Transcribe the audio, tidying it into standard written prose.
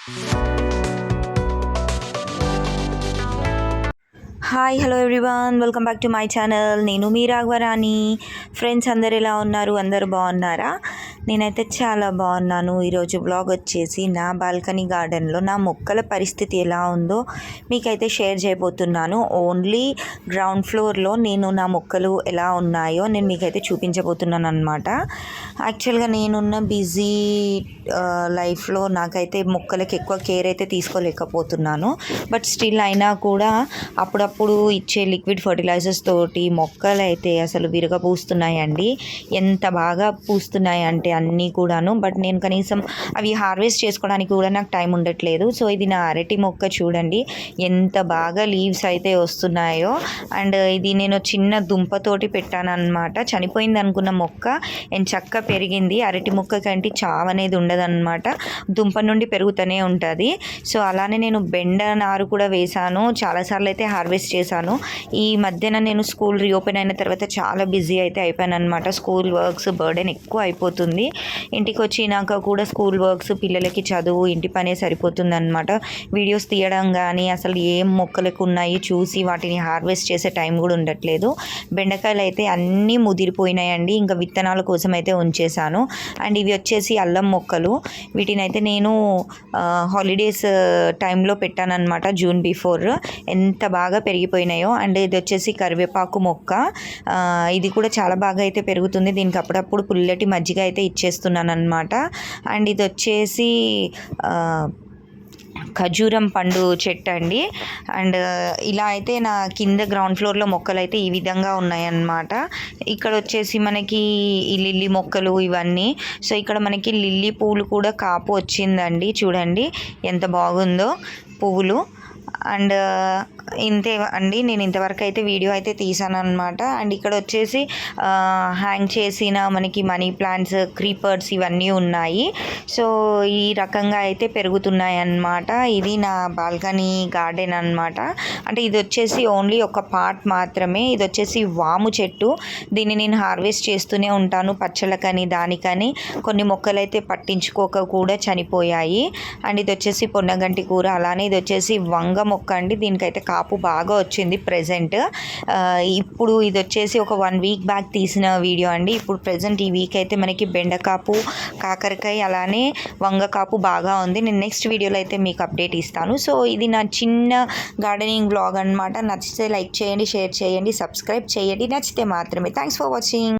Hi hello everyone, welcome back to my channel. నేను మీ Raghavarani. Friends అందరు ఎలా ఉన్నారు? అందరు బాగున్నారా? నేనైతే చాలా బాగున్నాను. ఈరోజు బ్లాగ్ వచ్చేసి నా బాల్కనీ గార్డెన్లో నా మొక్కల పరిస్థితి ఎలా ఉందో మీకైతే షేర్ చేయబోతున్నాను. ఓన్లీ గ్రౌండ్ ఫ్లోర్లో నేను నా మొక్కలు ఎలా ఉన్నాయో నేను మీకైతే చూపించబోతున్నాను అనమాట. యాక్చువల్గా నేనున్న బిజీ లైఫ్లో నాకైతే మొక్కలకి ఎక్కువ కేర్ అయితే తీసుకోలేకపోతున్నాను. బట్ స్టిల్ అయినా కూడా అప్పుడప్పుడు ఇచ్చే లిక్విడ్ ఫర్టిలైజర్స్ తోటి మొక్కలు అయితే అసలు విరగపూస్తున్నాయండి. ఎంత బాగా పూస్తున్నాయి అంటే అన్నీ కూడాను. బట్ నేను కనీసం అవి హార్వెస్ట్ చేసుకోవడానికి కూడా నాకు టైం ఉండట్లేదు. సో ఇది నా అరటి మొక్క చూడండి ఎంత బాగా లీవ్స్ అయితే వస్తున్నాయో. అండ్ ఇది నేను చిన్న దుంపతోటి పెట్టాను అనమాట. చనిపోయింది అనుకున్న మొక్క చక్కగా పెరిగింది. అరటి మొక్క కంటే చావు అనేది ఉండదన్నమాట, దుంప నుండి పెరుగుతూనే ఉంటుంది. సో అలానే నేను బెండ నారు కూడా వేశాను, చాలాసార్లు అయితే హార్వెస్ట్ చేశాను. ఈ మధ్యన నేను స్కూల్ రీఓపెన్ అయిన తర్వాత చాలా బిజీ అయితే అయిపోయాను అనమాట. స్కూల్ వర్క్స్ బర్డెన్ ఎక్కువ అయిపోతుంది. ఇంటికి వచ్చినాక కూడా స్కూల్ వర్క్స్, పిల్లలకి చదువు, ఇంటి పనే సరిపోతుంది అనమాట. వీడియోస్ తీయడం కానీ అసలు ఏం మొక్కలకు ఉన్నాయి చూసి వాటిని హార్వెస్ట్ చేసే టైం కూడా ఉండట్లేదు. బెండకాయలు అయితే అన్నీ ముదిరిపోయినాయండి, ఇంకా విత్తనాల కోసం అయితే ఉంచేసాను. అండ్ ఇవి వచ్చేసి అల్లం మొక్కలు. వీటిని అయితే నేను హాలిడేస్ టైంలో పెట్టాను అనమాట, జూన్ బిఫోర్. ఎంత బాగా పెరిగిపోయినాయో. అండ్ ఇది వచ్చేసి కరివేపాకు మొక్క. ఇది కూడా చాలా బాగా అయితే పెరుగుతుంది. దీనికి అప్పుడప్పుడు పుల్లటి మజ్జిగ అయితే ఇచ్చేస్తున్నాను అనమాట. అండ్ ఇది వచ్చేసి ఖజూరం పండు చెట్టు అండి. అండ్ ఇలా అయితే నా కింద గ్రౌండ్ ఫ్లోర్లో మొక్కలు అయితే ఈ విధంగా ఉన్నాయన్నమాట. ఇక్కడ వచ్చేసి మనకి ఈ లిల్లీ మొక్కలు ఇవన్నీ. సో ఇక్కడ మనకి లిల్లీ పువ్వులు కూడా కాపు వచ్చిందండి, చూడండి ఎంత బాగుందో పువ్వులు. అండ్ ఇంతే అండి, నేను ఇంతవరకు అయితే వీడియో అయితే తీసాను అనమాట. అండ్ ఇక్కడ వచ్చేసి హ్యాంగ్ చేసిన మనకి మనీ ప్లాంట్స్, క్రీపర్స్ ఇవన్నీ ఉన్నాయి. సో ఈ రకంగా అయితే పెరుగుతున్నాయి అన్నమాట. ఇది నా బాల్కనీ గార్డెన్ అనమాట. అంటే ఇది వచ్చేసి ఓన్లీ ఒక పార్ట్ మాత్రమే. ఇది వచ్చేసి వాము చెట్టు. దీన్ని నేను హార్వెస్ట్ చేస్తూనే ఉంటాను, పచ్చళ్ళకని దానికని. కొన్ని మొక్కలు అయితే పట్టించుకోక కూడా చనిపోయాయి. అండ్ ఇది వచ్చేసి పొన్నగంటి కూర. అలానే ఇది వచ్చేసి వంగ మొక్క అండి. దీనికైతే కాపు బాగా వచ్చింది ప్రెజెంట్. ఇప్పుడు ఇది వచ్చేసి ఒక 1 వీక్ బ్యాక్ తీసిన వీడియో అండి. ఇప్పుడు ప్రెజెంట్ ఈ వీక్ అయితే మనకి బెండకాపు, కాకరకాయ, అలానే వంగ కాపు బాగా ఉంది. నేను నెక్స్ట్ వీడియోలో అయితే మీకు అప్డేట్ ఇస్తాను. సో ఇది నా చిన్న గార్డెనింగ్ బ్లాగ్ అనమాట. నచ్చితే లైక్ చేయండి, షేర్ చేయండి, సబ్స్క్రైబ్ చేయండి, నచ్చితే మాత్రమే. Thanks for watching.